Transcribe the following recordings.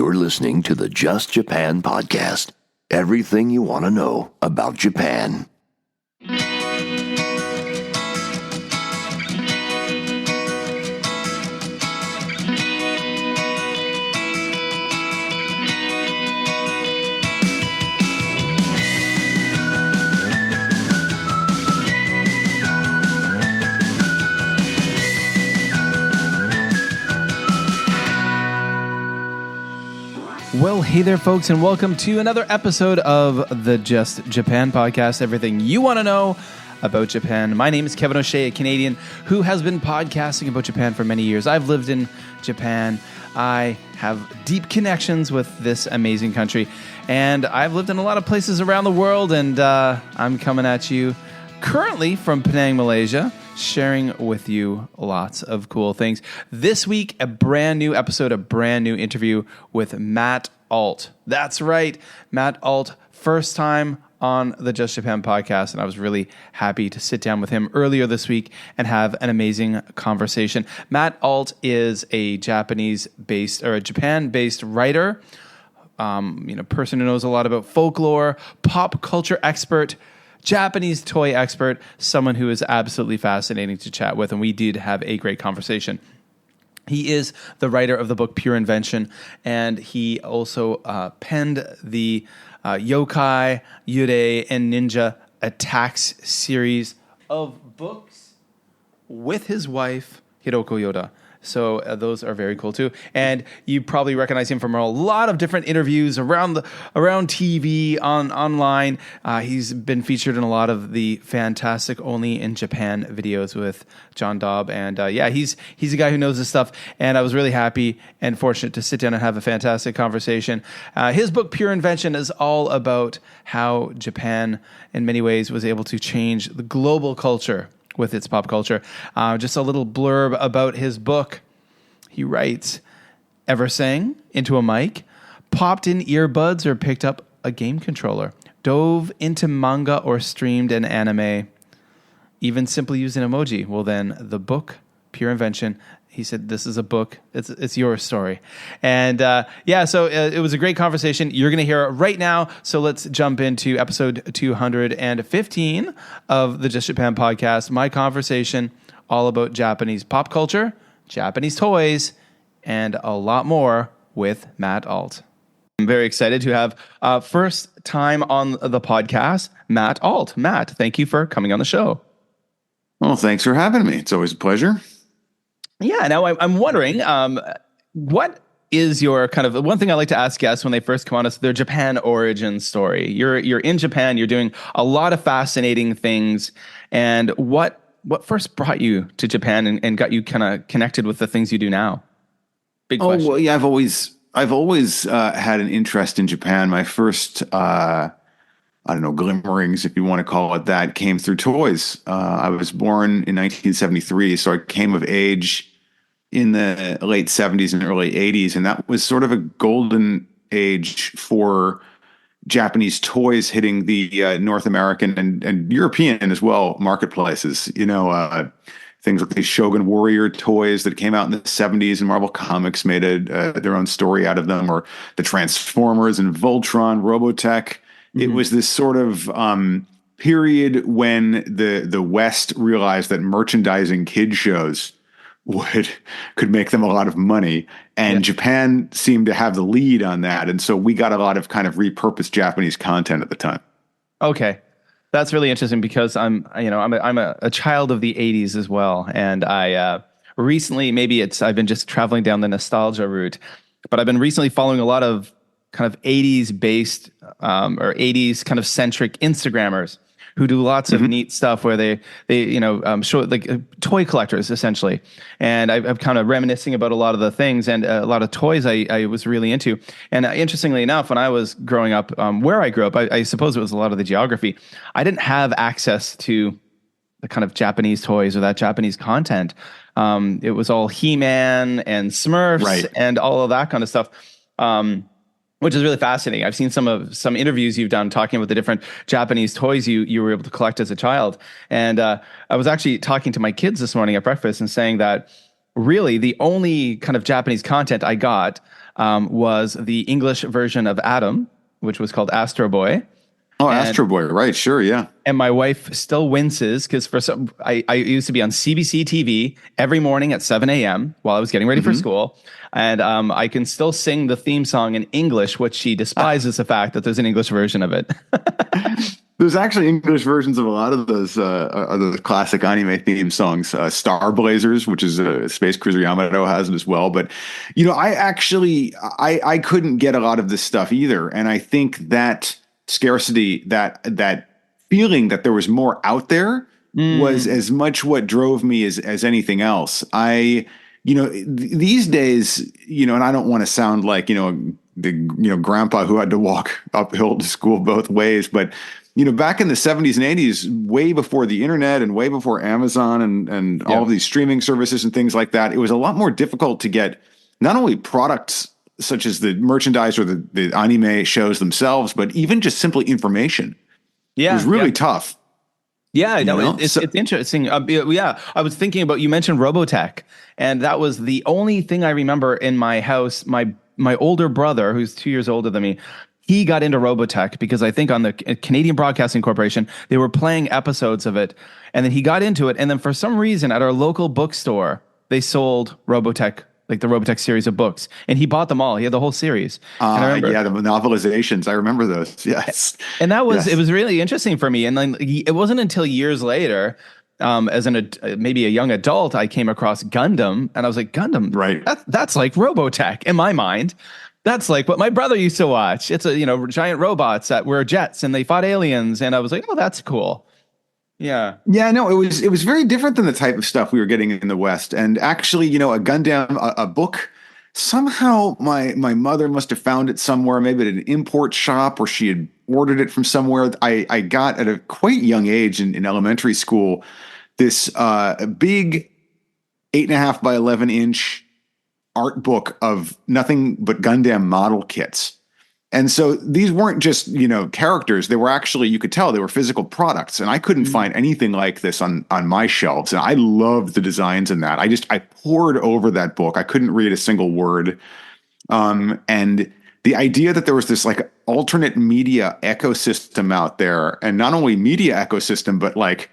You're listening to the Just Japan podcast. Everything you want to know about Japan. Well, hey there, folks, and welcome to another episode of the Just Japan podcast. Everything you want to know about Japan. My name is Kevin O'Shea, a Canadian who has been podcasting about Japan for many years. I've lived in Japan. I have deep connections with this amazing country, and I've lived in a lot of places around the world, and I'm coming at you currently from Penang, Malaysia, sharing with you lots of cool things. This week, a brand new episode, a brand new interview with Matt Alt. That's right, Matt Alt, first time on the Just Japan podcast, and I was really happy to sit down with him earlier this week and have an amazing conversation. Matt Alt is a Japan-based writer, person who knows a lot about folklore, pop culture expert, Japanese toy expert, someone who is absolutely fascinating to chat with, and we did have a great conversation. He is the writer of the book Pure Invention, and he also penned the Yokai, Yurei, and Ninja Attacks series of books with his wife, Hiroko Yoda. So those are very cool too. And you probably recognize him from a lot of different interviews around TV, online. He's been featured in a lot of the fantastic Only in Japan videos with John Daub. And he's a guy who knows his stuff. And I was really happy and fortunate to sit down and have a fantastic conversation. His book, Pure Invention, is all about how Japan, in many ways, was able to change the global culture with its pop culture. Just a little blurb about his book. He writes, ever sang into a mic, popped in earbuds or picked up a game controller, dove into manga or streamed an anime, even simply used an emoji. Well, then the book, Pure Invention, he said, this is a book. It's your story. And so it was a great conversation. You're going to hear it right now. So let's jump into episode 215 of the Just Japan podcast. My conversation all about Japanese pop culture, Japanese toys, and a lot more with Matt Alt. I'm very excited to have first time on the podcast, Matt Alt. Matt, thank you for coming on the show. Well, thanks for having me. It's always a pleasure. Yeah. Now I'm wondering, what is your kind of one thing I like to ask guests when they first come on is their Japan origin story. You're in Japan. You're doing a lot of fascinating things. And what first brought you to Japan and got you kind of connected with the things you do now? Big question. Well, yeah, I've always had an interest in Japan. My first glimmerings, if you want to call it that, came through toys. I was born in 1973, so I came of age in the late 70s and early 80s, and that was sort of a golden age for Japanese toys hitting the North American and European as well marketplaces. Things like the Shogun Warrior toys that came out in the 70s, and Marvel Comics made their own story out of them, or the Transformers and Voltron, Robotech. It was this sort of period when the West realized that merchandising kid shows could make them a lot of money, and Japan seemed to have the lead on that, and so we got a lot of kind of repurposed Japanese content at the time. Okay, that's really interesting because I'm a child of the '80s as well, and I recently I've been just traveling down the nostalgia route, but I've been recently following a lot of kind of 80s based or 80s kind of centric Instagrammers who do lots of neat stuff where they show like toy collectors essentially. And I'm kind of reminiscing about a lot of the things and a lot of toys I was really into. And interestingly enough, when I was growing up, where I grew up, I suppose it was a lot of the geography. I didn't have access to the kind of Japanese toys or that Japanese content. It was all He-Man and Smurfs and all of that kind of stuff. Which is really fascinating. I've seen some interviews you've done talking about the different Japanese toys you were able to collect as a child. And I was actually talking to my kids this morning at breakfast and saying that really the only kind of Japanese content I got was the English version of Adam, which was called Astro Boy. Oh, Astro Boy, right? Sure, yeah. And my wife still winces because I used to be on CBC TV every morning at 7 a.m. while I was getting ready for school. And I can still sing the theme song in English, which she despises the fact that there's an English version of it. There's actually English versions of a lot of those classic anime theme songs. Star Blazers, which is Space Cruiser Yamato, has it as well. But, I couldn't get a lot of this stuff either. And I think that scarcity, that feeling that there was more out there was as much what drove me as anything else. These days, and I don't want to sound like, the grandpa who had to walk uphill to school both ways, but back in the 70s and 80s, way before the internet and way before Amazon and all of these streaming services and things like that, it was a lot more difficult to get not only products such as the merchandise or the anime shows themselves, but even just simply information. Yeah, it was really tough. Yeah, it's interesting. I was thinking about, you mentioned Robotech, and that was the only thing I remember in my house. My older brother, who's 2 years older than me, he got into Robotech because I think on the Canadian Broadcasting Corporation, they were playing episodes of it, and then he got into it, and then for some reason at our local bookstore, they sold Robotech, like the Robotech series of books, and he bought them all. He had the whole series. The novelizations. I remember those. Yes, and that was it was really interesting for me. And then it wasn't until years later, as maybe a young adult, I came across Gundam, and I was like, Gundam, right? That's like Robotech in my mind. That's like what my brother used to watch. It's giant robots that were jets and they fought aliens, and I was like, oh, that's cool. Yeah. Yeah, no, it was very different than the type of stuff we were getting in the West. And actually, a Gundam, a book, somehow my mother must have found it somewhere, maybe at an import shop, or she had ordered it from somewhere. I got at a quite young age in elementary school, this big 8.5 by 11-inch art book of nothing but Gundam model kits. And so these weren't just, characters. They were actually, you could tell they were physical products. And I couldn't find anything like this on my shelves. And I loved the designs in that. I poured over that book. I couldn't read a single word. And the idea that there was this like alternate media ecosystem out there, and not only media ecosystem, but like,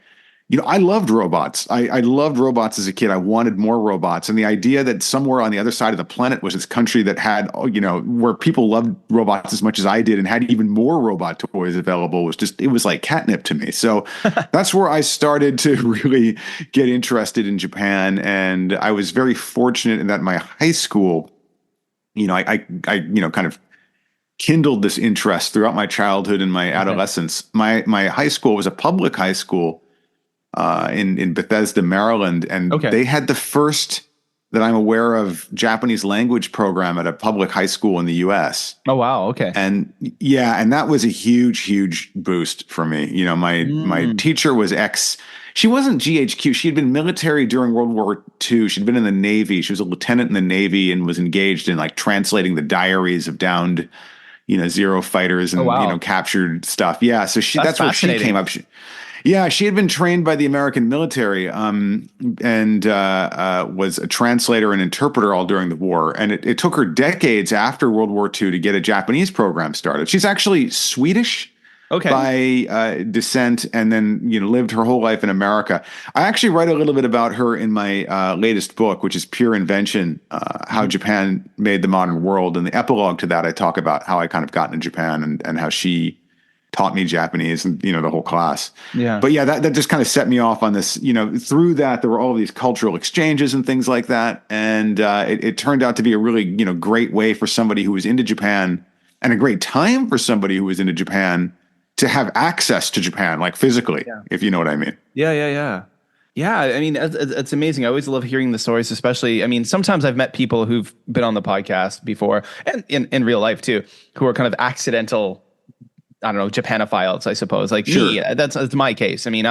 I loved robots. I loved robots as a kid. I wanted more robots. And the idea that somewhere on the other side of the planet was this country that had, where people loved robots as much as I did and had even more robot toys available it was like catnip to me. So that's where I started to really get interested in Japan. And I was very fortunate in that my high school, I kind of kindled this interest throughout my childhood and my adolescence. My high school was a public high school in Bethesda, Maryland, and they had the first that I'm aware of Japanese language program at a public high school in the U.S. Oh wow, okay. And and that was a huge boost for me. My teacher was she wasn't GHQ. She had been military during World War II. She'd been in the Navy. She was a lieutenant in the Navy and was engaged in like translating the diaries of downed, Zero fighters and captured stuff. Yeah, so that's where she came up. She had been trained by the American military and was a translator and interpreter all during the war. And it took her decades after World War II to get a Japanese program started. She's actually Swedish by descent, and then lived her whole life in America. I actually write a little bit about her in my latest book, which is Pure Invention, How Japan Made the Modern World. And the epilogue to that, I talk about how I kind of got into Japan and how she taught me Japanese and, the whole class. Yeah. But that just kind of set me off on this, through that, there were all these cultural exchanges and things like that. And it turned out to be a really, great way for somebody who was into Japan, and a great time for somebody who was into Japan to have access to Japan, like physically, if you know what I mean. Yeah. I mean, it's amazing. I always love hearing the stories, especially, I mean, sometimes I've met people who've been on the podcast before, and in real life too, who are kind of accidental, I don't know, Japanophiles, I suppose. Like me, that's my case. I mean,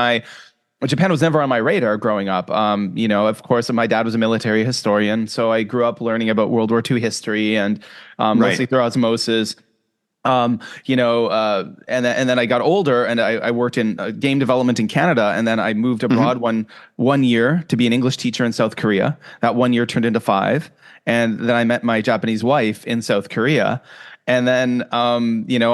Japan was never on my radar growing up. Of course, my dad was a military historian, so I grew up learning about World War II history and mostly through osmosis. And then I got older and I worked in game development in Canada, and then I moved abroad one year to be an English teacher in South Korea. That 1 year turned into 5, and then I met my Japanese wife in South Korea. And then, I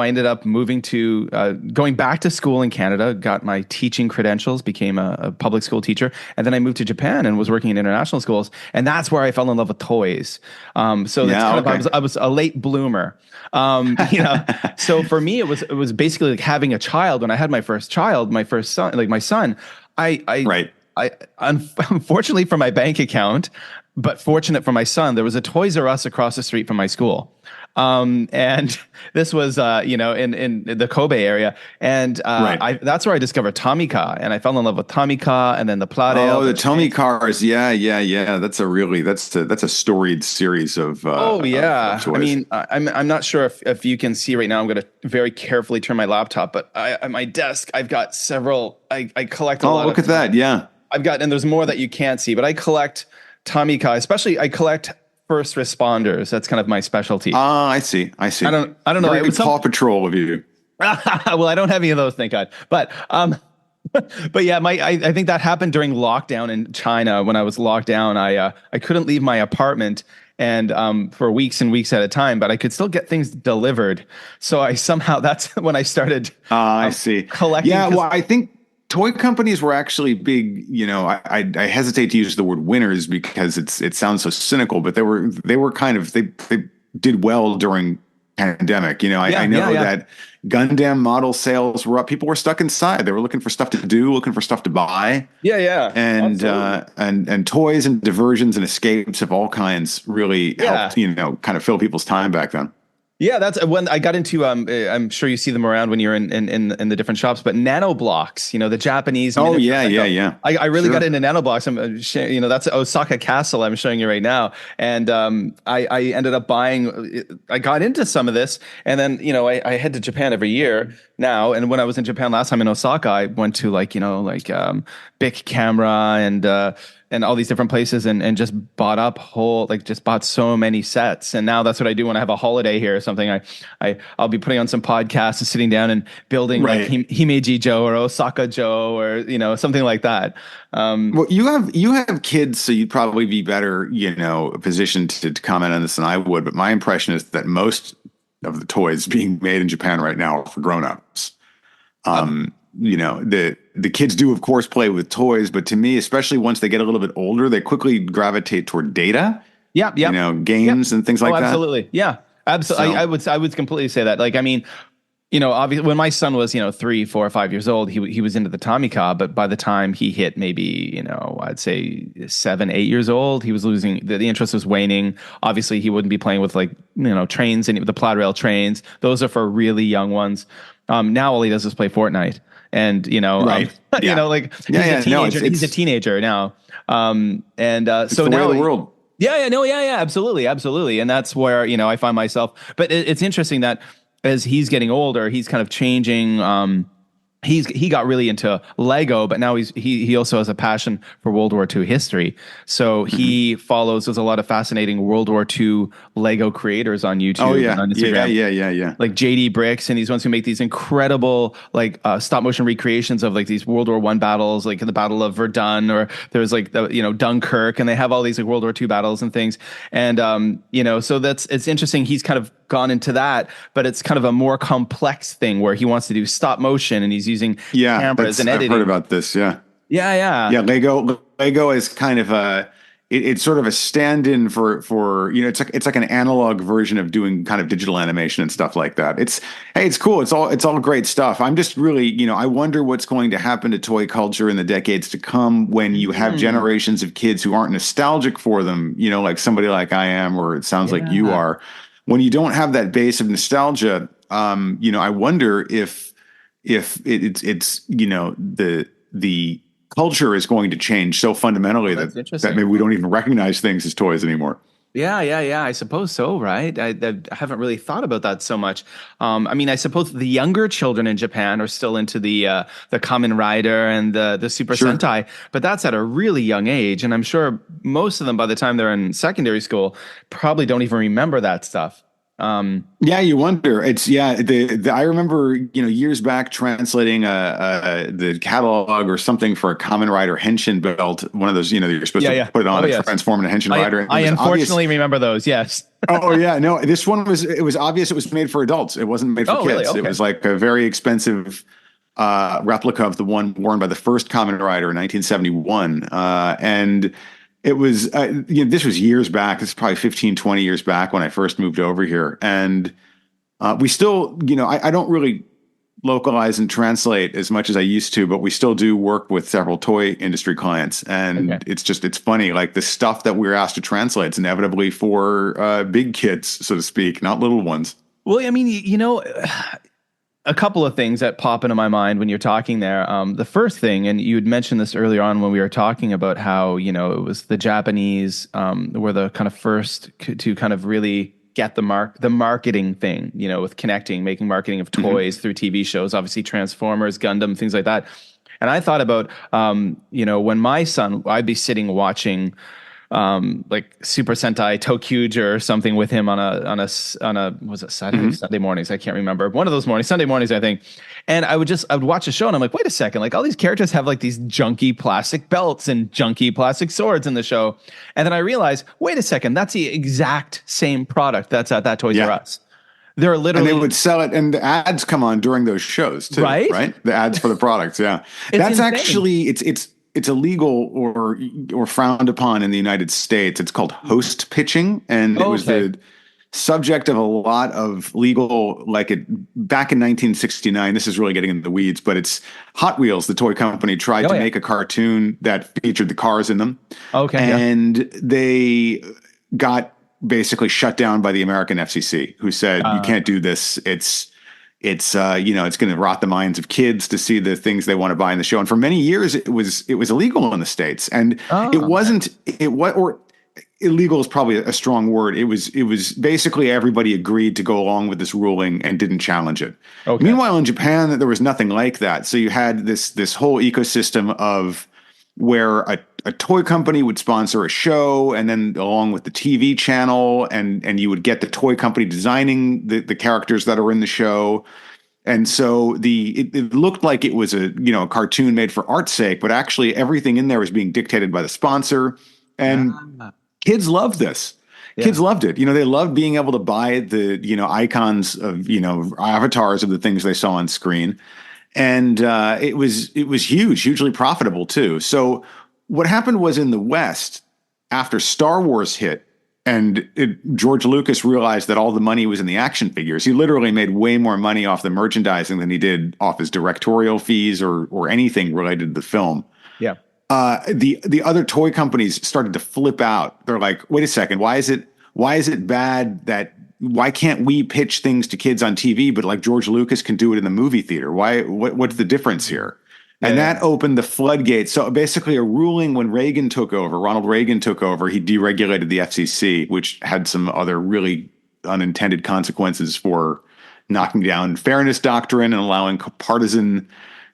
ended up going back to school in Canada, got my teaching credentials, became a public school teacher. And then I moved to Japan and was working in international schools. And that's where I fell in love with toys. I was a late bloomer. So for me, it was basically like having a child. When I had my first child, my first son, like my son, unfortunately for my bank account, but fortunate for my son, there was a Toys R Us across the street from my school. And this was, in the Kobe area. And that's where I discovered Tomica, and I fell in love with Tomica, and then the Plata. Oh, the Tomy cars. Yeah. That's a storied series of of toys. I mean, I'm not sure if you can see right now. I'm going to very carefully turn my laptop, but at my desk, I've got several, I collect a lot. Oh, look at that. Yeah. and there's more that you can't see, but I collect Tomica, especially I collect first responders. That's kind of my specialty. I see. I don't know. Very good Paw Patrol of you. Well, I don't have any of those, thank God. But yeah, I think that happened during lockdown in China. When I was locked down, I couldn't leave my apartment and for weeks and weeks at a time, but I could still get things delivered. So that's when I started. I see. Collecting. Yeah, well, I think toy companies were actually big. I hesitate to use the word winners because it sounds so cynical, but they did well during pandemic. I know that Gundam model sales were up. People were stuck inside. They were looking for stuff to do, looking for stuff to buy. Yeah. And toys and diversions and escapes of all kinds really helped, kind of fill people's time back then. Yeah, that's when I got into. I'm sure you see them around when you're in the different shops. But nano blocks, the Japanese. Oh yeah. I really got into nano blocks. That's Osaka Castle I'm showing you right now, and I ended up buying. I got into some of this, and then I head to Japan every year now. And when I was in Japan last time in Osaka, I went to Bic Camera and all these different places and just bought bought so many sets. And now that's what I do when I have a holiday here or something. I'll be putting on some podcasts and sitting down and building like Himeji Joe or Osaka Joe or, something like that. Well, you have kids, so you'd probably be better, positioned to comment on this than I would. But my impression is that most of the toys being made in Japan right now are for grownups. The kids do, of course, play with toys, but to me, especially once they get a little bit older, they quickly gravitate toward data. Yeah. Games and things like that. Absolutely. Yeah, absolutely. So, I would completely say that. Obviously, when my son was, 3, 4, 5 years old, he was into the Tomica, but by the time he hit maybe, I'd say 7, 8 years old, he was losing the interest was waning. Obviously, he wouldn't be playing with trains and the Plaid Rail trains. Those are for really young ones. Now all he does is play Fortnite. And he's a teenager. He's a teenager now. So now the world. Absolutely. And that's where I find myself. But it's interesting that as he's getting older, he's kind of changing. He got really into Lego, but now he also has a passion for World War II history. So he follows. There's a lot of fascinating World War II Lego creators on YouTube. Oh yeah, and on Instagram. Yeah. Like JD Bricks and these ones who make these incredible stop motion recreations of these World War I battles, like the Battle of Verdun, or there's the Dunkirk, and they have all these World War II battles and things. And so it's interesting. He's kind of gone into that, but it's kind of a more complex thing where he wants to do stop motion and he's using cameras and editing. I've heard about this. Yeah. Lego is kind of it's sort of a stand-in for it's like an analog version of doing kind of digital animation and stuff like that. It's cool. It's all great stuff. I'm just really I wonder what's going to happen to toy culture in the decades to come when you have generations of kids who aren't nostalgic for them. Like somebody like I am, or it sounds like you are. When you don't have that base of nostalgia, I wonder if it's the culture is going to change so fundamentally that maybe we don't even recognize things as toys anymore. Yeah. I suppose so, right? I haven't really thought about that so much. I suppose the younger children in Japan are still into the Kamen Rider and the Super Sentai, but that's at a really young age. And I'm sure most of them, by the time they're in secondary school, probably don't even remember that stuff. Yeah, you wonder. It's I remember, years back translating the catalog or something for a Kamen Rider Henshin belt, one of those, that you're supposed to put it on and transform into Henshin Rider. I unfortunately remember those. Yes. Oh yeah, no, this one it was obvious it was made for adults. It wasn't made for kids. Really? Okay. It was like a very expensive replica of the one worn by the first Kamen Rider in 1971. And it was, this was years back. This is probably 15, 20 years back when I first moved over here. And we still, I don't really localize and translate as much as I used to, but we still do work with several toy industry clients. And it's funny, like the stuff that we're asked to translate is inevitably for big kids, so to speak, not little ones. Well, I mean, a couple of things that pop into my mind when you're talking there. The first thing, and you had mentioned this earlier on when we were talking about how, it was the Japanese were the kind of first to kind of really get the marketing thing, with making marketing of toys through TV shows, obviously Transformers, Gundam, things like that. And I thought about, when my son, I'd be sitting watching like Super Sentai Tokyuja or something with him on a was it Saturday, Sunday mornings? I can't remember. One of those mornings, Sunday mornings, I think. And I would watch a show and I'm like, wait a second, like all these characters have like these junky plastic belts and junky plastic swords in the show. And then I realized, wait a second, that's the exact same product that's at that Toys R Us. They're literally, and they would sell it, and the ads come on during those shows too, right? The ads for the products, that's insane. Actually it's illegal or frowned upon in the United States. It's called host pitching, and it was the subject of a lot of legal, back in 1969. This is really getting into the weeds, but it's Hot Wheels, the toy company, tried to make a cartoon that featured the cars in them. And they got basically shut down by the American FCC, who said, you can't do this. It's going to rot the minds of kids to see the things they want to buy in the show. And for many years, it was illegal in the States, and illegal is probably a strong word. It was basically everybody agreed to go along with this ruling and didn't challenge it. Meanwhile, in Japan, there was nothing like that. So you had this whole ecosystem of where a toy company would sponsor a show, and then along with the TV channel, and you would get the toy company designing the characters that are in the show. And so it looked like it was a cartoon made for art's sake, but actually everything in there was being dictated by the sponsor. And kids loved this. Kids loved it. They loved being able to buy the, icons of, avatars of the things they saw on screen. And it was hugely profitable too. So what happened was, in the West, after Star Wars hit, and George Lucas realized that all the money was in the action figures, he literally made way more money off the merchandising than he did off his directorial fees or anything related to the film. Yeah. The other toy companies started to flip out. They're like, wait a second, why is it bad that, why can't we pitch things to kids on TV, but like George Lucas can do it in the movie theater? What's the difference here? And that opened the floodgates. So basically a ruling when Ronald Reagan took over, he deregulated the FCC, which had some other really unintended consequences for knocking down fairness doctrine and allowing partisan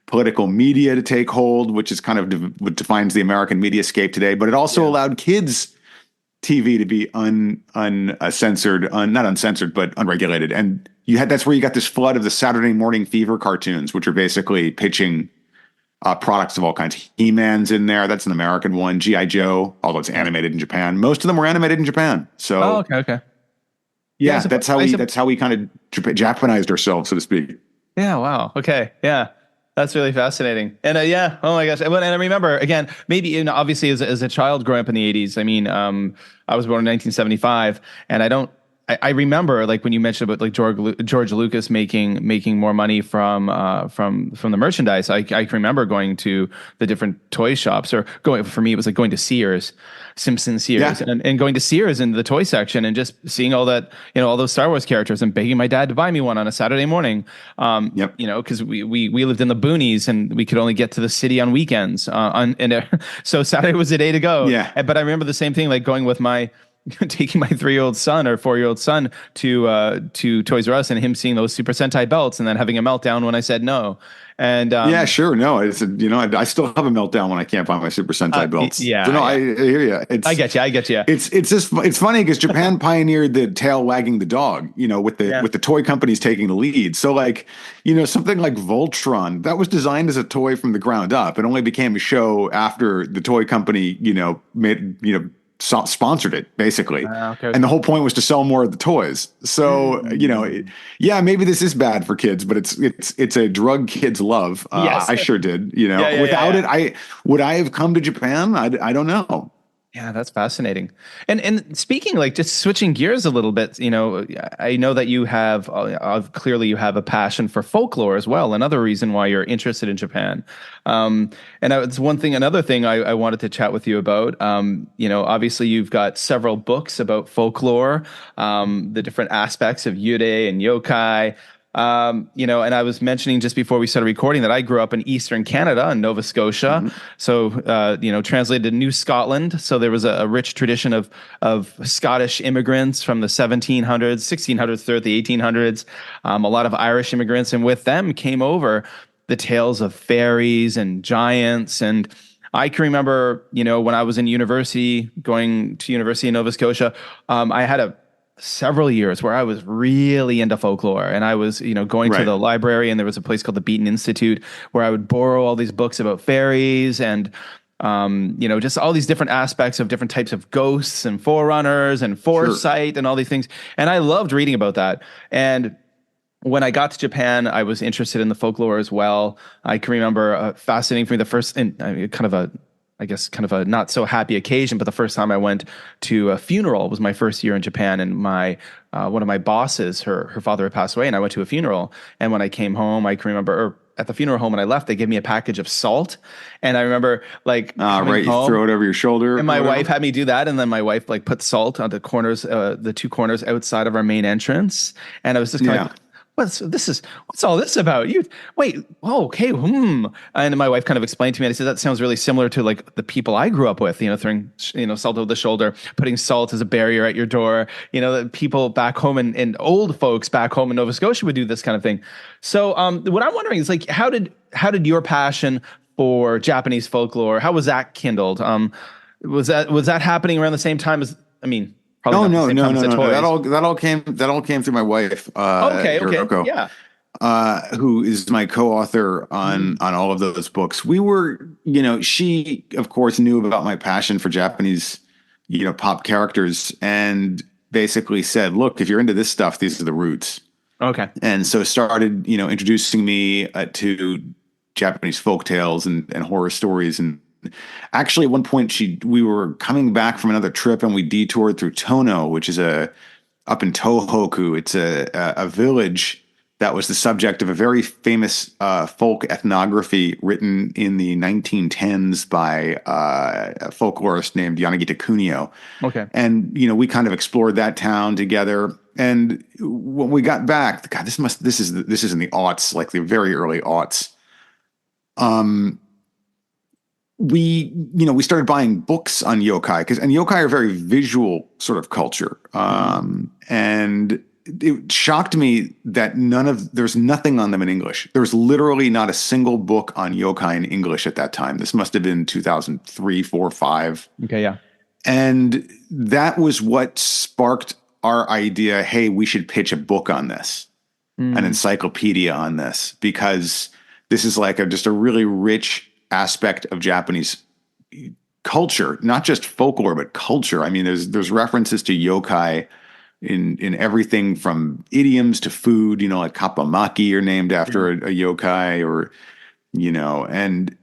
political media to take hold, which is kind of what defines the American mediascape today. But it also allowed kids TV to be uncensored, not uncensored, but unregulated. And that's where you got this flood of the Saturday Morning Fever cartoons, which are basically pitching products of all kinds. He-Man's in there. That's an American one. G.I. Joe, although it's animated in Japan. Most of them were animated in Japan. So, okay. Yeah, that's how we kind of Japanized ourselves, so to speak. Yeah. Wow. Okay. Yeah. That's really fascinating. And oh my gosh. And I remember, again, maybe obviously as a child growing up in the 80s, I mean, I was born in 1975, and I remember, like, when you mentioned about like George Lucas making more money from the merchandise. I can remember going to the different toy shops, for me it was like going to Sears, Simpson Sears, and going to Sears in the toy section and just seeing all that, all those Star Wars characters, and begging my dad to buy me one on a Saturday morning. Because we lived in the boonies and we could only get to the city on weekends. So Saturday was the day to go. Yeah. But I remember the same thing, like going with my taking my 3-year-old son or 4-year-old son to Toys R Us and him seeing those Super Sentai belts and then having a meltdown when I said no. And Yeah, sure. No, I still have a meltdown when I can't find my Super Sentai belts. yeah, So no, yeah. I hear you. I get you. I get you. It's funny because Japan pioneered the tail wagging the dog, with the toy companies taking the lead. So like, something like Voltron, that was designed as a toy from the ground up. It only became a show after the toy company, sponsored it basically. Okay. And the whole point was to sell more of the toys. So, yeah, maybe this is bad for kids, but it's a drug kids love. Yes. I sure did, Yeah. it, would I have come to Japan? I don't know. Yeah, that's fascinating. And speaking, like, just switching gears a little bit, I know that you have clearly you have a passion for folklore as well. Another reason why you're interested in Japan. It's another thing I wanted to chat with you about. Obviously you've got several books about folklore, the different aspects of yude and yokai. And I was mentioning just before we started recording that I grew up in Eastern Canada in Nova Scotia. Mm-hmm. So, translated to New Scotland. So there was a rich tradition of Scottish immigrants from the 1700s, 1600s, through the 1800s, a lot of Irish immigrants. And with them came over the tales of fairies and giants. And I can remember, when I was in going to university in Nova Scotia, I had several years where I was really into folklore, and I was, going to the library, and there was a place called the Beaton Institute where I would borrow all these books about fairies and, just all these different aspects of different types of ghosts and forerunners and foresight and all these things. And I loved reading about that. And when I got to Japan, I was interested in the folklore as well. I can remember fascinating for me the first, and kind of a not so happy occasion, but the first time I went to a funeral was my first year in Japan, and one of my bosses, her father had passed away, and I went to a funeral. And when I came home, I can remember, at the funeral home when I left, they gave me a package of salt, and I remember you home, throw it over your shoulder, and my wife had me do that, and then my wife put salt on the corners, the two corners outside of our main entrance, and I was just kind of like, what's all this about? Okay. And my wife kind of explained to me, and I said, that sounds really similar to like the people I grew up with, throwing, salt over the shoulder, putting salt as a barrier at your door, the people back home and old folks back home in Nova Scotia would do this kind of thing. So, what I'm wondering is like, how did your passion for Japanese folklore, how was that kindled? Was that happening around the same time as, probably no. That That all came through my wife. Hiroko, yeah. Who is my co-author on all of those books. We were, she of course knew about my passion for Japanese, pop characters, and basically said, look, if you're into this stuff, these are the roots. Okay. And so started, introducing me to Japanese folk tales and horror stories. And actually, at one point, we were coming back from another trip, and we detoured through Tono, which is up in Tohoku. It's a village that was the subject of a very famous folk ethnography written in the 1910s by a folklorist named Yanagita Kunio. Okay. And we kind of explored that town together. And when we got back, God, this is in the aughts, like the very early aughts. We started buying books on yokai, and yokai are very visual sort of culture. And it shocked me that there's nothing on them in English. There's literally not a single book on yokai in English at that time. This must have been 2003, 4, 5. Okay. Yeah. And that was what sparked our idea. Hey, we should pitch a book on this, an encyclopedia on this, because this is like just a really rich aspect of Japanese culture, not just folklore, but culture. There's references to yokai in everything from idioms to food, like kappamaki are named after a yokai, or, and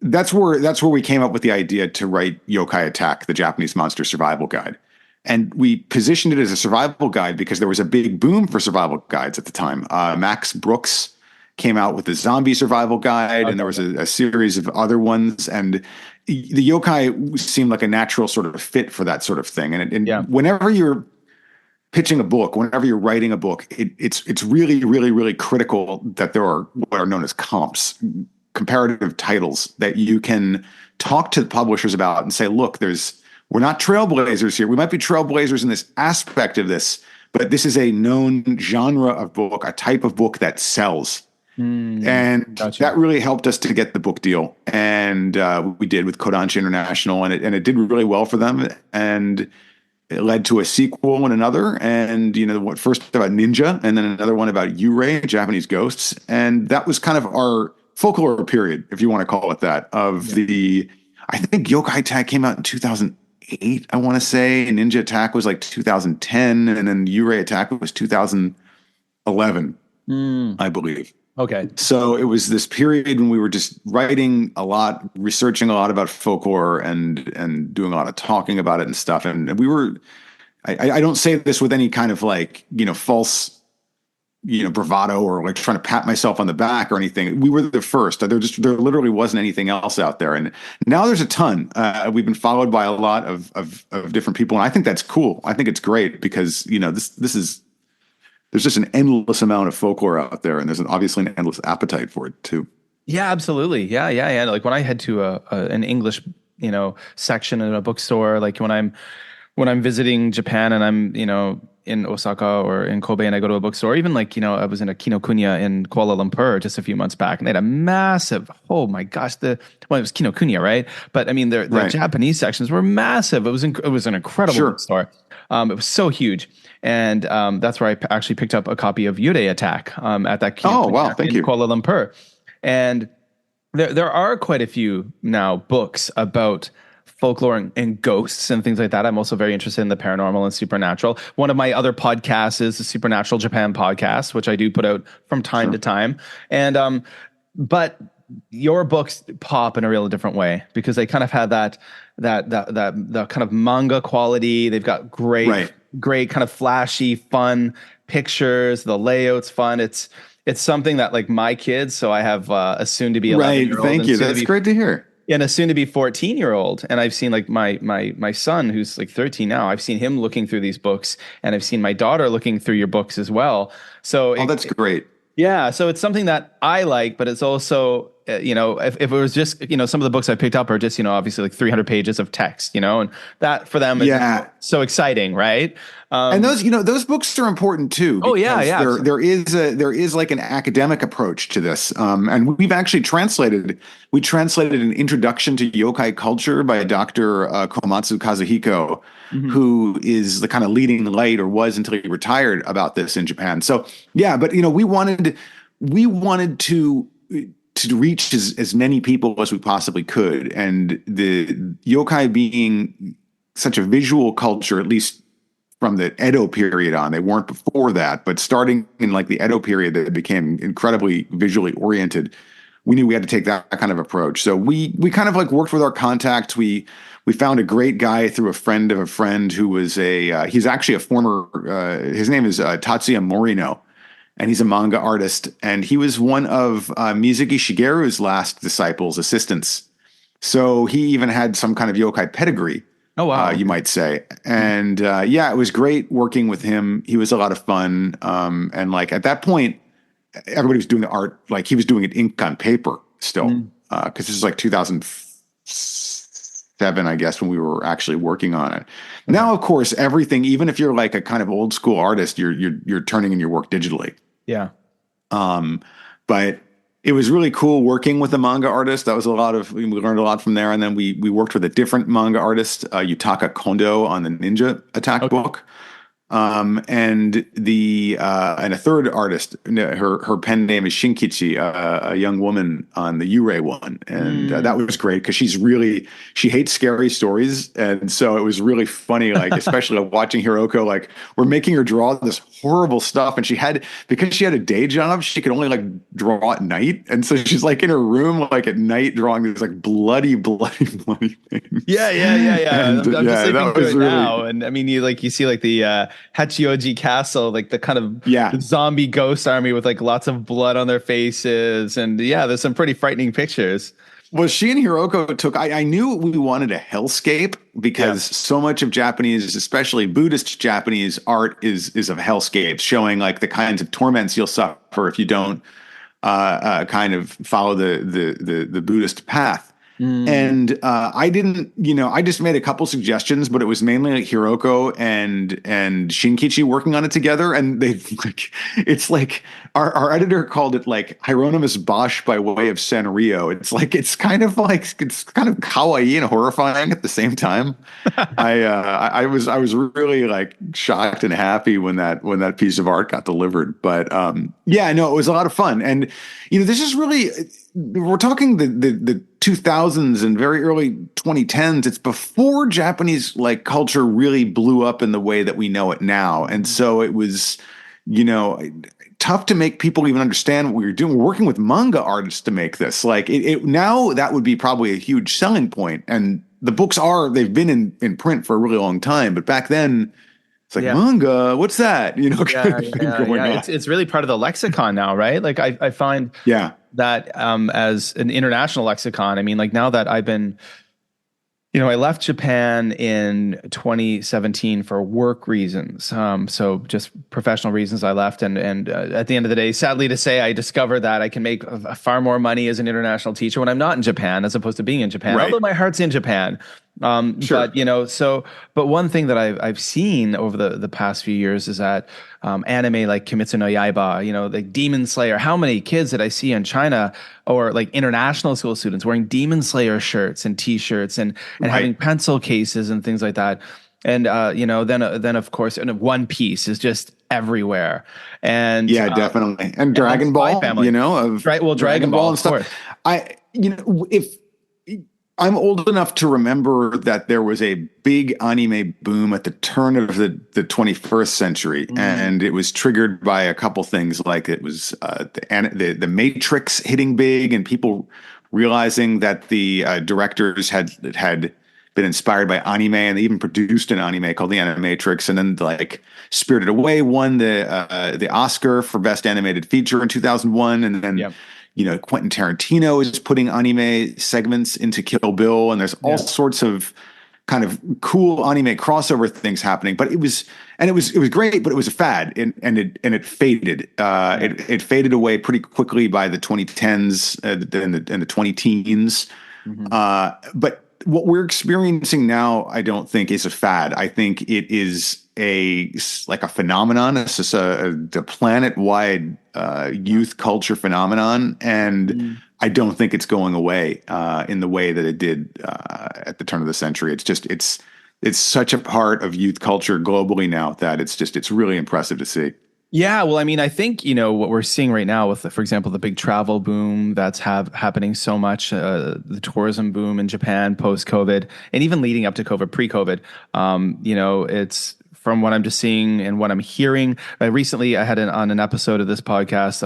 that's where we came up with the idea to write Yokai Attack, the Japanese monster survival guide. And we positioned it as a survival guide because there was a big boom for survival guides at the time. Max Brooks came out with the zombie survival guide, and there was a series of other ones. And the yokai seemed like a natural sort of fit for that sort of thing. And whenever you're pitching a book, whenever you're writing a book, it's really, really, really critical that there are what are known as comps, comparative titles, that you can talk to the publishers about and say, look, there's we're not trailblazers here. We might be trailblazers in this aspect of this, but this is a known genre of book, a type of book that sells. And Gotcha. that really helped us to get the book deal. And we did with Kodansha International, and it did really well for them. And it led to a sequel and another. And, what first about ninja, and then another one about Yurei, Japanese ghosts. And that was kind of our folklore period, if you want to call it that, I think Yokai Attack came out in 2008, I want to say. And Ninja Attack was like 2010. And then Yurei Attack was 2011, I believe. Okay. So it was this period when we were just writing a lot, researching a lot about folklore and doing a lot of talking about it and stuff. And we were, I don't say this with any kind of false, bravado or like trying to pat myself on the back or anything. We were the first. There literally wasn't anything else out there. And now there's a ton. We've been followed by a lot of different people. And I think that's cool. I think it's great because, there's just an endless amount of folklore out there, and there's obviously an endless appetite for it too. Yeah, absolutely. Yeah. Like when I head to an English, section in a bookstore, like when I'm visiting Japan and I'm, in Osaka or in Kobe and I go to a bookstore, even like, I was in a Kinokuniya in Kuala Lumpur just a few months back, and they had a massive, oh my gosh, it was Kinokuniya, right? But I mean, the Right. Japanese sections were massive. It was an incredible bookstore. It was so huge. And that's where I actually picked up a copy of Yurei Attack at that Oh, wow. Thank you. Kuala Lumpur. And there are quite a few now books about folklore and ghosts and things like that. I'm also very interested in the paranormal and supernatural. One of my other podcasts is the Supernatural Japan podcast, which I do put out from time to time. And but your books pop in a real different way because they kind of have that kind of manga quality. They've got great kind of flashy, fun pictures. The layout's fun. It's something that like my kids. So I have a soon to be 11-year-old. Right. Thank you. That's great to hear. And a soon to be 14-year-old. And I've seen like my son who's like 13 now. I've seen him looking through these books, and I've seen my daughter looking through your books as well. So that's great. Yeah, so it's something that I like, but it's also, if it was just, some of the books I picked up are just, obviously like 300 pages of text, and that for them is so exciting, right? And those books are important too. Oh yeah. There is like an academic approach to this, and we translated an introduction to yokai culture by Dr. Komatsu Kazuhiko, who is the kind of leading light, or was until he retired, about this in Japan. So yeah, but we wanted to reach as many people as we possibly could, and the yokai being such a visual culture, at least from the Edo period on. They weren't before that, but starting in like the Edo period, that became incredibly visually oriented. We knew we had to take that kind of approach. So we kind of like worked with our contacts. We found a great guy through a friend of a friend who was he's actually a former, his name is Tatsuya Morino, and he's a manga artist. And he was one of Mizuki Shigeru's last disciples, assistants. So he even had some kind of yokai pedigree. Oh, wow. You might say. And it was great working with him. He was a lot of fun. And like at that point, everybody was doing the art, like he was doing it ink on paper still. Because this is like 2007, I guess, when we were actually working on it. Now, of course, everything, even if you're like a kind of old school artist, you're turning in your work digitally. Yeah. But it was really cool working with a manga artist. That was we learned a lot from there. And then we worked with a different manga artist, Yutaka Kondo, on the Ninja Attack book. And a third artist, her pen name is Shinkichi, a young woman on the Yurei one. And that was great because she hates scary stories. And so it was really funny, like, especially watching Hiroko, like we're making her draw this horrible stuff. And because she had a day job, she could only like draw at night. And so she's like in her room, like at night, drawing these like bloody things. Yeah. And, I'm just thinking that through was it really, now. And I mean, you see like the Hachioji Castle, like the kind of zombie ghost army with like lots of blood on their faces. And yeah, there's some pretty frightening pictures. Well, she and Hiroko took, I knew we wanted a hellscape because so much of Japanese, especially Buddhist Japanese art is of hellscapes, showing like the kinds of torments you'll suffer if you don't kind of follow the Buddhist path. And I didn't, I just made a couple suggestions, but it was mainly like Hiroko and Shinkichi working on it together. And they like, it's like our editor called it like Hieronymus Bosch by way of Sanrio. It's kind of kawaii and horrifying at the same time. I was really like shocked and happy when that piece of art got delivered. But yeah, no, it was a lot of fun. And this is really, we're talking the 2000s and very early 2010s. It's before Japanese like culture really blew up in the way that we know it now. And so it was, tough to make people even understand what we were doing. We're working with manga artists to make this. Like now that would be probably a huge selling point. And the books they've been in print for a really long time, but back then it's like manga, what's that? It's really part of the lexicon now, right? Like I find that as an international lexicon. I mean, like now that I've been, I left Japan in 2017 for work reasons. So just professional reasons I left. And at the end of the day, sadly to say, I discovered that I can make far more money as an international teacher when I'm not in Japan, as opposed to being in Japan, although my heart's in Japan. Sure. But one thing that I've seen over the past few years is that anime like Kimetsu no Yaiba, like Demon Slayer. How many kids did I see in China or like international school students wearing Demon Slayer shirts and T-shirts and having pencil cases and things like that? And then of course, and One Piece is just everywhere. And definitely. And Dragon Ball, Dragon Ball and stuff. If I'm old enough to remember that there was a big anime boom at the turn of the 21st century, and it was triggered by a couple things. Like it was the Matrix hitting big, and people realizing that the directors had been inspired by anime, and they even produced an anime called The Animatrix, and then like Spirited Away won the Oscar for Best Animated Feature in 2001, and then. Quentin Tarantino is putting anime segments into Kill Bill, and there's all sorts of kind of cool anime crossover things happening. But it was great, but it was a fad, and it faded. It faded away pretty quickly by the 2010s and the 20 teens. But what we're experiencing now, I don't think is a fad. I think it is a phenomenon. It's just a planet-wide youth culture phenomenon, and I don't think it's going away in the way that it did at the turn of the century. It's such a part of youth culture globally now that it's really impressive to see. Yeah, well, I mean, I think, what we're seeing right now with, for example, the big travel boom that's happening so much, the tourism boom in Japan post-COVID, and even leading up to COVID, pre-COVID, it's from what I'm just seeing and what I'm hearing. Recently, I had on an episode of this podcast,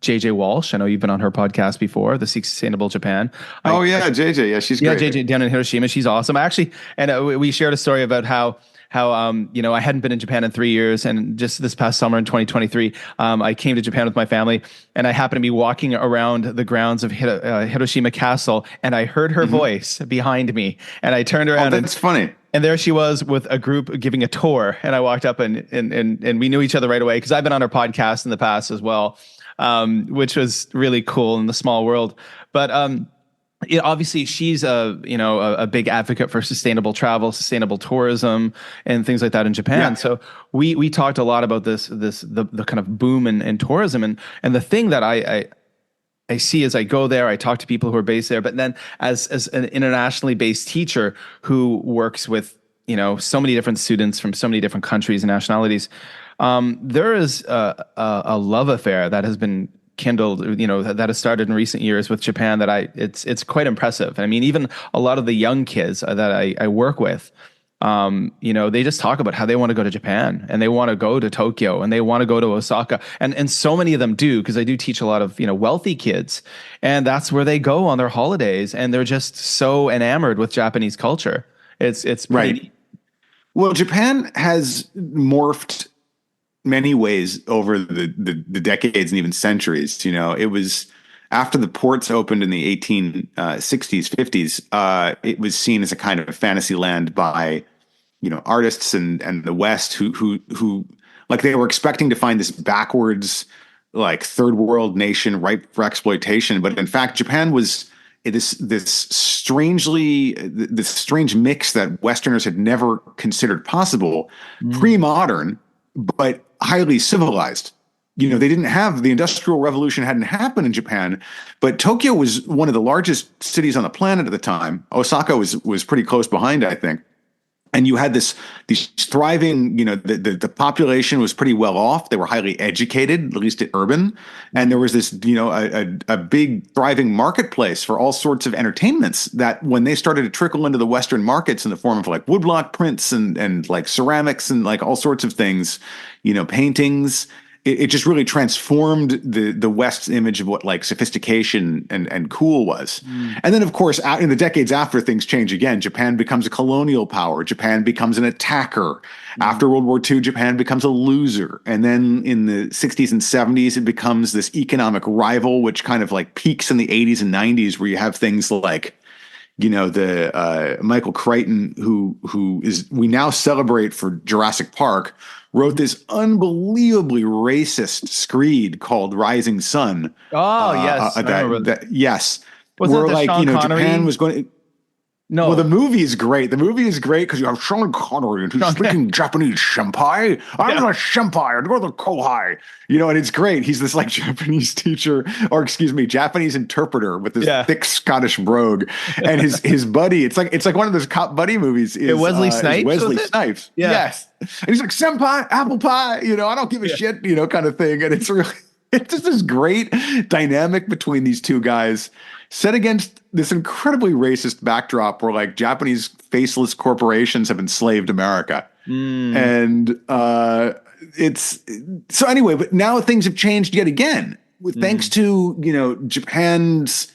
JJ Walsh. I know you've been on her podcast before, The Sustainable Japan. JJ. Yeah, she's great. Yeah, JJ down in Hiroshima. She's awesome. Actually, and we shared a story about how I hadn't been in Japan in 3 years, and just this past summer in 2023, I came to Japan with my family, and I happened to be walking around the grounds of Hiroshima Castle, and I heard her voice behind me, and I turned around. Oh, that's funny. And there she was with a group giving a tour, and I walked up and we knew each other right away because I've been on her podcast in the past as well, which was really cool in the small world. But obviously, she's a big advocate for sustainable travel, sustainable tourism, and things like that in Japan. Yeah. So we talked a lot about the kind of boom in tourism, and the thing that I see as I go there, I talk to people who are based there, but then as an internationally based teacher who works with so many different students from so many different countries and nationalities, there is a love affair that has been kindled, that has started in recent years with Japan that it's quite impressive. I mean, even a lot of the young kids that I work with, they just talk about how they want to go to Japan and they want to go to Tokyo and they want to go to Osaka. And so many of them do, because I do teach a lot of, wealthy kids, and that's where they go on their holidays. And they're just so enamored with Japanese culture. It's right. Neat. Well, Japan has morphed many ways over the decades and even centuries. It was after the ports opened in the 1860s, 50s, it was seen as a kind of fantasy land by, artists and the West who like they were expecting to find this backwards, like third world nation ripe for exploitation. But in fact, Japan was this strange mix that Westerners had never considered possible, pre-modern, but highly civilized. You know, they didn't have the Industrial Revolution hadn't happened in Japan, but Tokyo was one of the largest cities on the planet at the time. Osaka was pretty close behind, I think. And you had these thriving, you know, the population was pretty well off. They were highly educated, at least urban. And there was this, you know, a big thriving marketplace for all sorts of entertainments that when they started to trickle into the Western markets in the form of like woodblock prints and like ceramics and like all sorts of things, you know, paintings, it just really transformed the West's image of what like sophistication and cool was. And then, of course, in the decades after, things change again. Japan becomes a colonial power. Japan becomes an attacker. After World War II, Japan becomes a loser. And then in the 60s and 70s, it becomes this economic rival, which kind of like peaks in the 80s and 90s, where you have things like, you know, the Michael Crichton, who is we now celebrate for Jurassic Park, wrote this unbelievably racist screed called Rising Sun. Oh, yes. Yes. Was where it the like, Sean you know, Connery? Japan was going to, No. well, the movie is great. The movie is great because you have Sean Connery and he's speaking Japanese senpai. I'm a senpai. I'd go to the kohai. You know, and it's great. He's this like Japanese teacher, or excuse me, Japanese interpreter with this thick Scottish brogue. And his buddy, it's like one of those cop buddy movies. Is Wesley Snipes? Wesley Snipes. Yeah. Yes. And he's like, senpai, apple pie, you know, I don't give a shit, you know, kind of thing. And it's really, it's just this great dynamic between these two guys set against this incredibly racist backdrop where like Japanese faceless corporations have enslaved America. And it's so anyway, but now things have changed yet again thanks to, you know, Japan's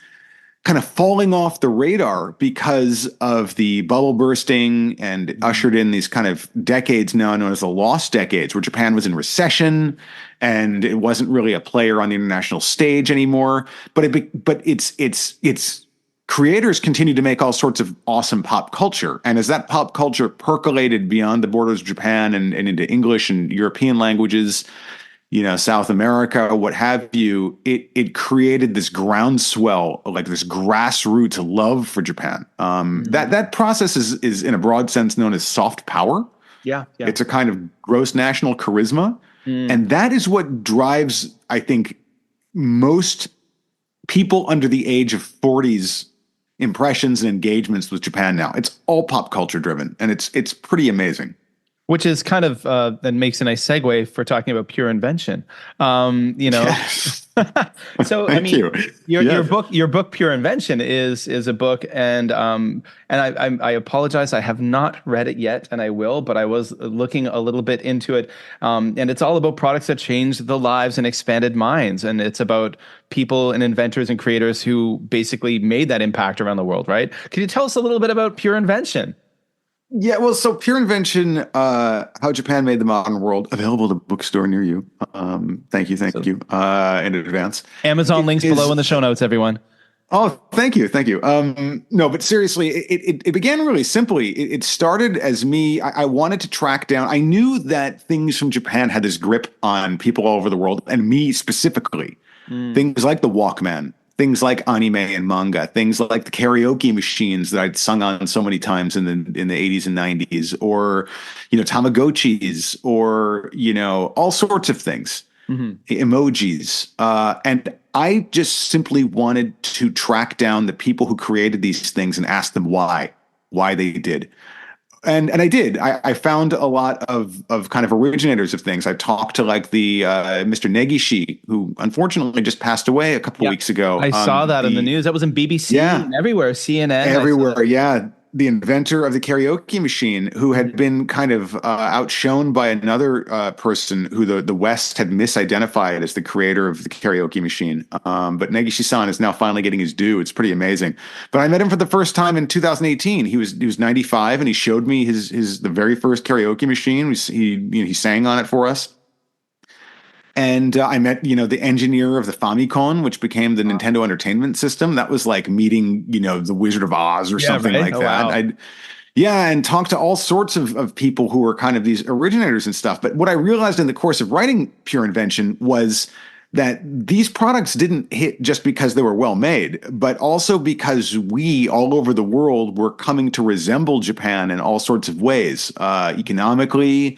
kind of falling off the radar because of the bubble bursting and ushered in these kind of decades now known as the lost decades, where Japan was in recession and it wasn't really a player on the international stage anymore. But its creators continued to make all sorts of awesome pop culture. And as that pop culture percolated beyond the borders of Japan and into English and European languages, you know, South America, what have you, it created this groundswell, like this grassroots love for Japan. That process is in a broad sense known as soft power. Yeah. It's a kind of gross national charisma. And that is what drives, I think, most people under the age of 40's impressions and engagements with Japan now. It's all pop culture driven, and it's pretty amazing. Which is kind of that makes a nice segue for talking about pure invention. You know, Yes. so Thank I mean, you. your book Pure Invention is a book, and I apologize, I have not read it yet, and I will, but I was looking a little bit into it, and it's all about products that changed the lives and expanded minds, and it's about people and inventors and creators who basically made that impact around the world. Right? Can you tell us a little bit about Pure Invention? Yeah, well, so Pure Invention, How Japan Made the Modern World, available at a bookstore near you. Thank you in advance. Amazon links below in the show notes, everyone. Oh, thank you. No, but seriously, it began really simply. It started as me. I wanted to track down. I knew that things from Japan had this grip on people all over the world, and me specifically. Things like the Walkman. Things like anime and manga, things like the karaoke machines that I'd sung on so many times in the 80s and 90s, or, you know, Tamagotchis, or, you know, all sorts of things, emojis. And I just simply wanted to track down the people who created these things and ask them why they did. And I did. I found a lot of kind of originators of things. I talked to like the Mr. Negishi, who unfortunately just passed away a couple weeks ago. I saw that in the news. That was in BBC and everywhere, CNN. Everywhere, yeah. The inventor of the karaoke machine, who had been kind of outshone by another person who the West had misidentified as the creator of the karaoke machine. But Negishi-san is now finally getting his due. It's pretty amazing. But I met him for the first time in 2018. He was 95, and he showed me the very first karaoke machine. He sang on it for us. And I met, you know, the engineer of the Famicom, which became the Nintendo Entertainment System. That was like meeting, you know, the Wizard of Oz or something like that. Wow. And talked to all sorts of people who were kind of these originators and stuff. But what I realized in the course of writing Pure Invention was that these products didn't hit just because they were well made, but also because we all over the world were coming to resemble Japan in all sorts of ways, economically,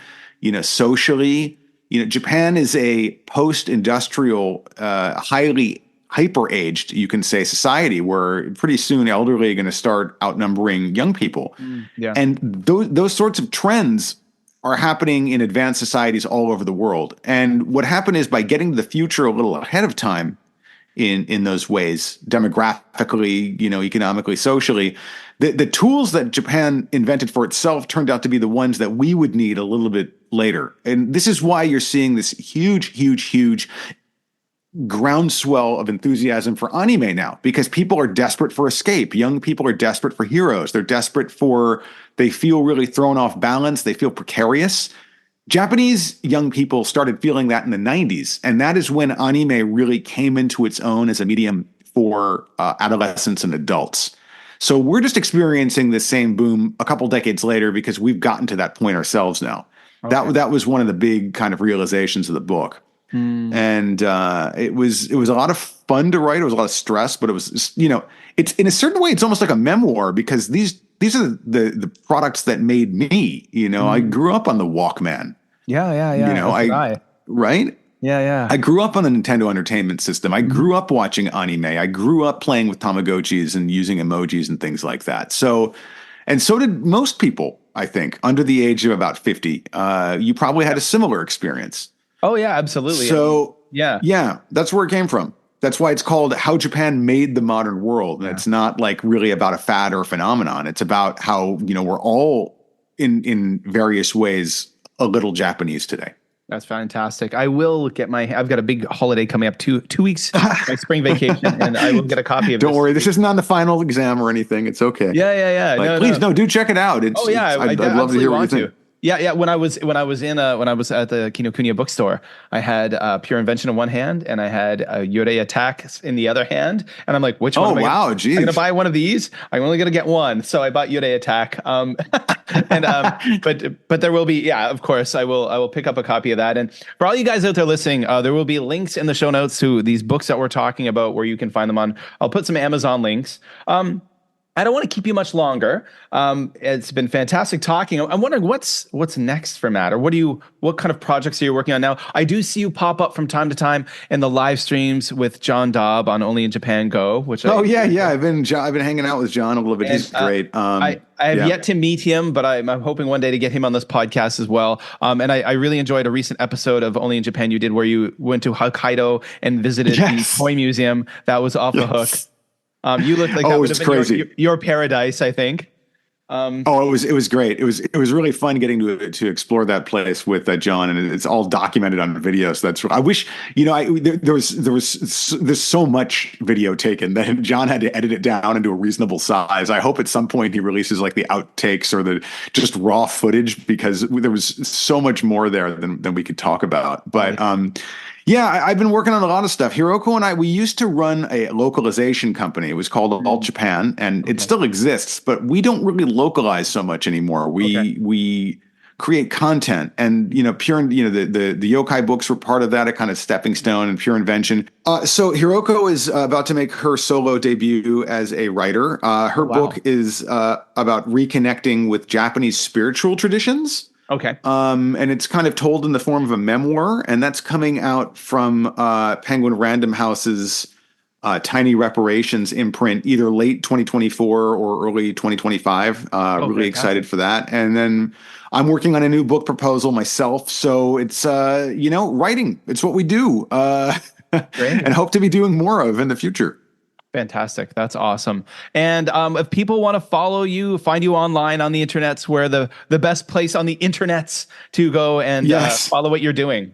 socially. Japan is a post-industrial, highly hyper-aged, you can say, society where pretty soon elderly are going to start outnumbering young people. Yeah. And those sorts of trends are happening in advanced societies all over the world. And what happened is, by getting to the future a little ahead of time in those ways, demographically, economically, socially, the tools that Japan invented for itself turned out to be the ones that we would need a little bit later. And this is why you're seeing this huge groundswell of enthusiasm for anime now, because people are desperate for escape. Young people are desperate for heroes. They feel really thrown off balance. They feel precarious. Japanese young people started feeling that in the 90s. And that is when anime really came into its own as a medium for adolescents and adults. So we're just experiencing this same boom a couple decades later because we've gotten to that point ourselves now. Okay. That was one of the big kind of realizations of the book. And it was a lot of fun to write. It was a lot of stress, but it was, it's in a certain way, it's almost like a memoir, because these are the products that made me. I grew up on the Walkman. Yeah. Right? Yeah. I grew up on the Nintendo Entertainment System. I grew up watching anime. I grew up playing with Tamagotchis and using emojis and things like that. So did most people, I think, under the age of about 50. You probably had a similar experience. Oh, yeah, absolutely. So, yeah, that's where it came from. That's why it's called How Japan Made the Modern World. And it's not like really about a fad or a phenomenon. It's about how, we're all in various ways a little Japanese today. That's fantastic. I will get I've got a big holiday coming up, 2 weeks, my spring vacation, and I will get a copy of it. Don't worry, this isn't on the final exam or anything. It's okay. Yeah. Please, do check it out. I'd love to hear what you think. Yeah. When I was at the Kinokuniya bookstore, I had Pure Invention in one hand and I had Yurei Attack in the other hand, and I'm like, which one? I'm going to buy one of these. I'm only going to get one, so I bought Yurei Attack. But there will be, of course, I will pick up a copy of that. And for all you guys out there listening, there will be links in the show notes to these books that we're talking about, where you can find them on. I'll put some Amazon links. I don't want to keep you much longer. It's been fantastic talking. I'm wondering what's next for Matt, or what kind of projects are you working on now? I do see you pop up from time to time in the live streams with John Daub on Only in Japan Go, which I've been hanging out with John a little bit. He's great. I have yet to meet him, but I'm hoping one day to get him on this podcast as well. And I really enjoyed a recent episode of Only in Japan you did, where you went to Hokkaido and visited the toy museum. That was off the hook. You looked like that would have been crazy. Your paradise, I think. It was great. It was really fun getting to explore that place with John, and it's all documented on video. So I wish, there's so much video taken that John had to edit it down into a reasonable size. I hope at some point he releases like the outtakes or the just raw footage, because there was so much more there than we could talk about. But I've been working on a lot of stuff. Hiroko and we used to run a localization company. It was called Alt Japan, and it still exists, but we don't really localize so much anymore. We create content, and the yokai books were part of that, a kind of stepping stone, and Pure Invention. So Hiroko is about to make her solo debut as a writer. Her book is about reconnecting with Japanese spiritual traditions. Okay. And it's kind of told in the form of a memoir, and that's coming out from Penguin Random House's Tiny Reparations imprint, either late 2024 or early 2025. Really excited for that. And then I'm working on a new book proposal myself. So it's, writing. It's what we do. And hope to be doing more of in the future. Fantastic. That's awesome. And if people want to follow you, find you online on the internets, where the best place on the internets to go and follow what you're doing.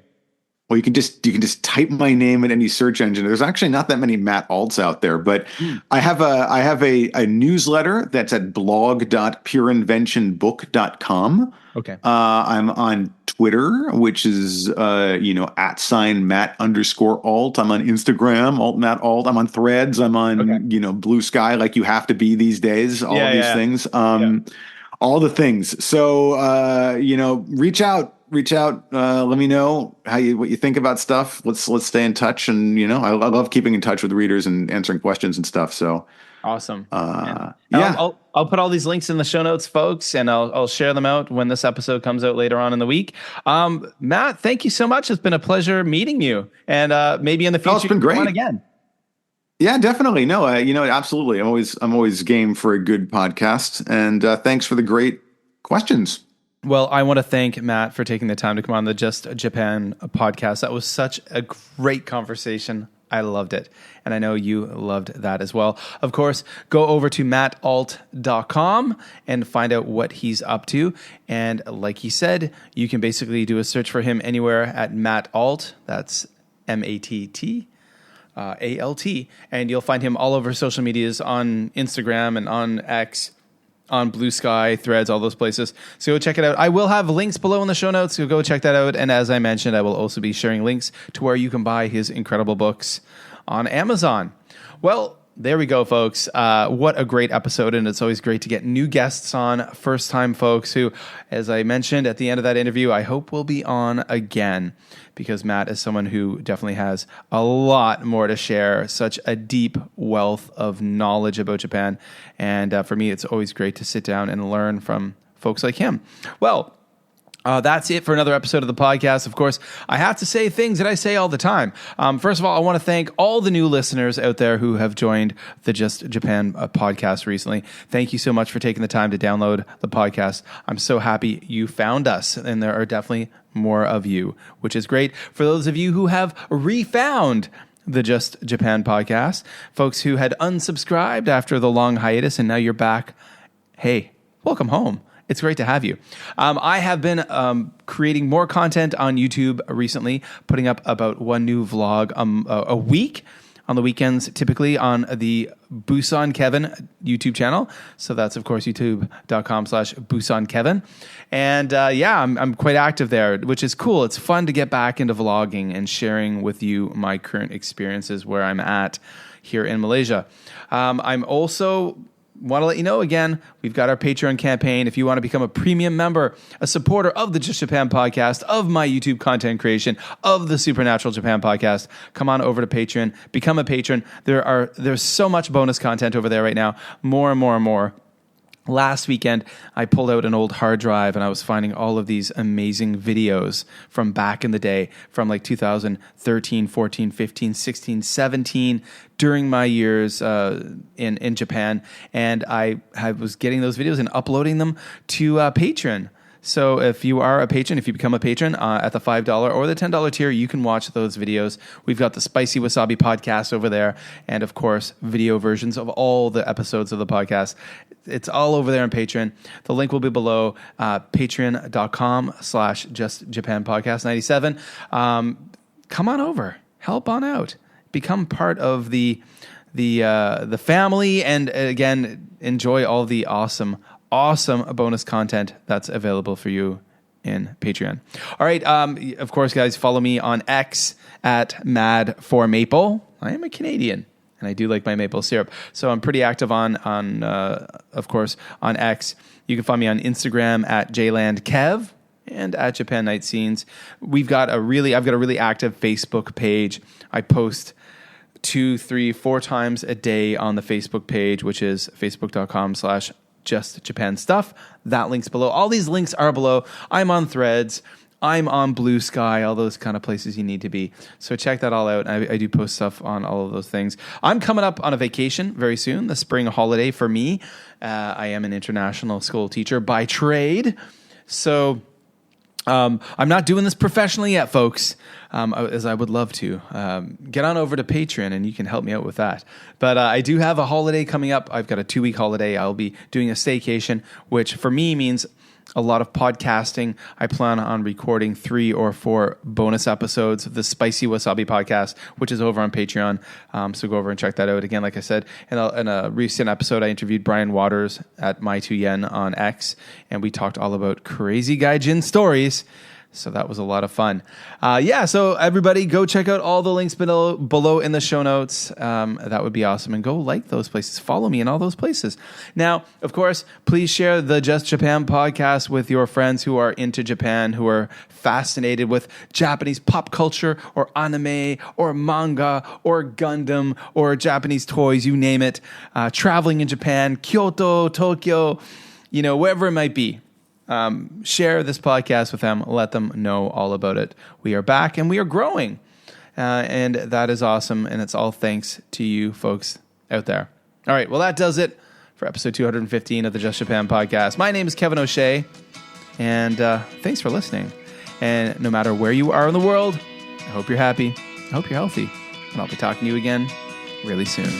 Well, you can just type my name in any search engine. There's actually not that many Matt Alts out there, but I have a newsletter that's at blog.pureinventionbook.com. Okay. I'm on Twitter, which is @Matt_Alt. I'm on Instagram, @MattAlt. I'm on Threads. I'm on Blue Sky, like you have to be these days. All of these things. All the things. So reach out. Reach out. Let me know what you think about stuff. Let's stay in touch. And I love keeping in touch with readers and answering questions and stuff. So awesome. yeah, I'll put all these links in the show notes, folks, and I'll share them out when this episode comes out later on in the week. Matt, thank you so much. It's been a pleasure meeting you, and maybe in the future, it's been great. Again. Yeah, definitely. No, absolutely. I'm always game for a good podcast, and thanks for the great questions. Well, I want to thank Matt for taking the time to come on the Just Japan podcast. That was such a great conversation. I loved it. And I know you loved that as well. Of course, go over to mattalt.com and find out what he's up to. And like he said, you can basically do a search for him anywhere at Matt Alt. That's MATT. ALT, and you'll find him all over social medias on Instagram and on X, on Blue Sky, Threads, all those places. So go check it out. I will have links below in the show notes, so go check that out. And as I mentioned, I will also be sharing links to where you can buy his incredible books on Amazon. Well, there we go, folks. What a great episode, and it's always great to get new guests on, first-time folks who, as I mentioned at the end of that interview, I hope will be on again, because Matt is someone who definitely has a lot more to share, such a deep wealth of knowledge about Japan, and for me, it's always great to sit down and learn from folks like him. Well, that's it for another episode of the podcast. Of course, I have to say things that I say all the time. First of all, I want to thank all the new listeners out there who have joined the Just Japan podcast recently. Thank you so much for taking the time to download the podcast. I'm so happy you found us, and there are definitely more of you, which is great. For those of you who have refound the Just Japan podcast, folks who had unsubscribed after the long hiatus and now you're back, hey, welcome home. It's great to have you. I have been creating more content on YouTube recently, putting up about one new vlog a week on the weekends, typically on the Busan Kevin YouTube channel. So that's, of course, youtube.com/Busan Kevin. And I'm quite active there, which is cool. It's fun to get back into vlogging and sharing with you my current experiences where I'm at here in Malaysia. I'm also want to let you know again, we've got our Patreon campaign. If you want to become a premium member, a supporter of the Just Japan podcast, of my YouTube content creation, of the Supernatural Japan podcast, come on over to Patreon, become a patron. There's so much bonus content over there right now, more and more and more. Last weekend, I pulled out an old hard drive and I was finding all of these amazing videos from back in the day, from like 2013, 14, 15, 16, 17, during my years in Japan. And I was getting those videos and uploading them to Patreon. So if you are a patron, if you become a patron at the $5 or the $10 tier, you can watch those videos. We've got the Spicy Wasabi podcast over there. And of course, video versions of all the episodes of the podcast. It's all over there on Patreon. The link will be below, patreon.com/JustJapanPodcast97. Come on over, help on out, become part of the family. And again, enjoy all the awesome bonus content that's available for you in Patreon. All right. Of course, guys, follow me on X at Mad4Maple. I am a Canadian and I do like my maple syrup. So I'm pretty active on of course, on X. You can find me on Instagram at JlandKev and at Japan Night Scenes. I've got a really active Facebook page. I post 2, 3, 4 times a day on the Facebook page, which is facebook.com/Just Japan Stuff. That link's below. All these links are below. I'm on Threads. I'm on Blue Sky, all those kind of places you need to be. So check that all out. I do post stuff on all of those things. I'm coming up on a vacation very soon, the spring holiday for me. I am an international school teacher by trade. So I'm not doing this professionally yet, folks, as I would love to. Get on over to Patreon and you can help me out with that. But I do have a holiday coming up. I've got a 2-week holiday. I'll be doing a staycation, which for me means a lot of podcasting. I plan on recording 3 or 4 bonus episodes of the Spicy Wasabi podcast, which is over on Patreon. So go over and check that out. Again, like I said, in a recent episode, I interviewed Brian Waters at My2Yen on X, and we talked all about crazy gaijin stories. So that was a lot of fun. So everybody go check out all the links below in the show notes. That would be awesome. And go like those places. Follow me in all those places. Now, of course, please share the Just Japan podcast with your friends who are into Japan, who are fascinated with Japanese pop culture or anime or manga or Gundam or Japanese toys, you name it. Traveling in Japan, Kyoto, Tokyo, wherever it might be. Share this podcast with them. Let them know all about it. We are back and we are growing. And that is awesome. And it's all thanks to you folks out there. All right. Well, that does it for episode 215 of the Just Japan podcast. My name is Kevin O'Shea. And thanks for listening. And no matter where you are in the world, I hope you're happy. I hope you're healthy. And I'll be talking to you again really soon.